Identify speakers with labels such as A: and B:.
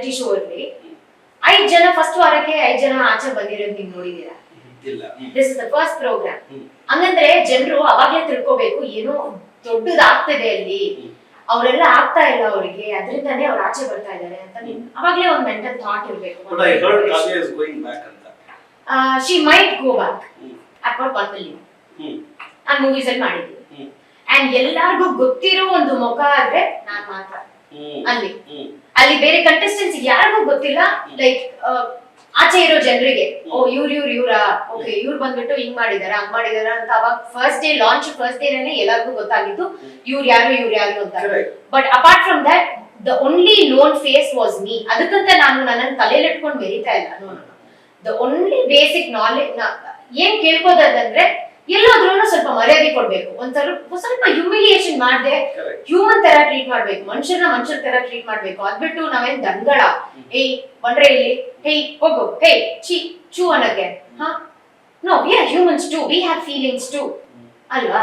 A: Reality show ಅಲ್ಲಿ 5 ಜನ first ವಾರಕ್ಕೆ 5 ಜನ ಆಚೆ ಬಂದಿರೋದು ನೀವು ನೋಡಿದೀರಾ?
B: ಇಲ್ಲ.
A: This is the first program. ಹಂಗಂದ್ರೆ ಜನರು ಅವಾಗ್ಲೇ ತಿಳ್ಕೋಬೇಕು ಏನೋ ದೊಡ್ಡದಾಗ್ತಿದೆ ಅಲ್ಲಿ, ಅವರೆಲ್ಲ ಆಗ್ತಾ ಇಲ್ಲ ಅವರಿಗೆ, ಅದರಿಂದಾನೇ ಅವ್ರು ಆಚೆ ಬರ್ತಾ ಇದ್ದಾರೆ ಅಂತ ಅವಾಗ್ಲೇ ಒಂದು ಮೆಂಟಲ್ ಥಾಟ್ ಇರಬೇಕು.
B: But I heard Kavya is going back ಅಂತ.
A: She might go back. About 1 million. ನಾನು ಮೂವೀಸ್ ಅಲ್ಲಿ ಮಾಡಿದ್ದೀನಿ. ಅಂಡ್ ಎಲ್ಲಾರ್ಗೂ ಗೊತ್ತಿರೋ ಒಂದು ಮುಖ ಆದ್ರೆ ನಾನ್ ಮಾತ್ರ ಅಲ್ಲಿ ಬೇರೆ ಕಂಟೆಸ್ಟೆಂಟ್ಸ್ ಯಾರಿಗೂ ಗೊತ್ತಿಲ್ಲ. ಲೈಕ್ ಆಚೆ ಇರೋ ಜನರಿಗೆ ಓ ಇವ್ರಾ ಓಕೆ ಇವ್ರು ಬಂದ್ಬಿಟ್ಟು ಹಿಂಗ್ ಮಾಡಿದಾರ ಹಂಗ್ ಮಾಡಿದಾರ ಅಂತ ಅವಾಗ ಫಸ್ಟ್ ಡೇ ಲಾಂಚ್ ಫಸ್ಟ್ ಡೇನೇ ಎಲ್ಲರಿಗೂ ಗೊತ್ತಾಗಿತ್ತು ಇವ್ರು ಯಾರು ಅಂತ. But apart from that the only known face was me. ಅದಕ್ಕಂತ ನಾನು ನನ್ನನ್ನು ತಲೆಯಲ್ಲಿ ಇಟ್ಕೊಂಡು ಮೆರಿತಾ ಇಲ್ಲ. ದ ಓನ್ಲಿ ಬೇಸಿಕ್ ನಾಲೆಜ್ ಏನ್ ಕೇಳ್ಕೋದಂದ್ರೆ ಎಲ್ಲೋದ್ರೂ ಸ್ವಲ್ಪ ಮರ್ಯಾದೆ ಕೊಡ್ಬೇಕು, ಸ್ವಲ್ಪ ಹ್ಯೂಮಿಲಿಯೇಷನ್ ಮಾಡದೆ ಹ್ಯೂಮನ್ ತರ ಟ್ರೀಟ್ ಮಾಡ್ಬೇಕು, ಮನುಷ್ಯರ ತರ ಟ್ರೀಟ್ ಮಾಡ್ಬೇಕು. ಅದ್ಬಿಟ್ಟು ನಾವೇನ್ ದನ್ಗಳ ಏಯ್ ಬಂದ್ರೆ ಇಲ್ಲಿ ಹೇಯ್ ಹೋಗು ಹೇ ಚಿ ಚೂ ಅನ್ನಕ್ಕೆ. No we are humans too, we have feelings too ಅಲ್ವಾ?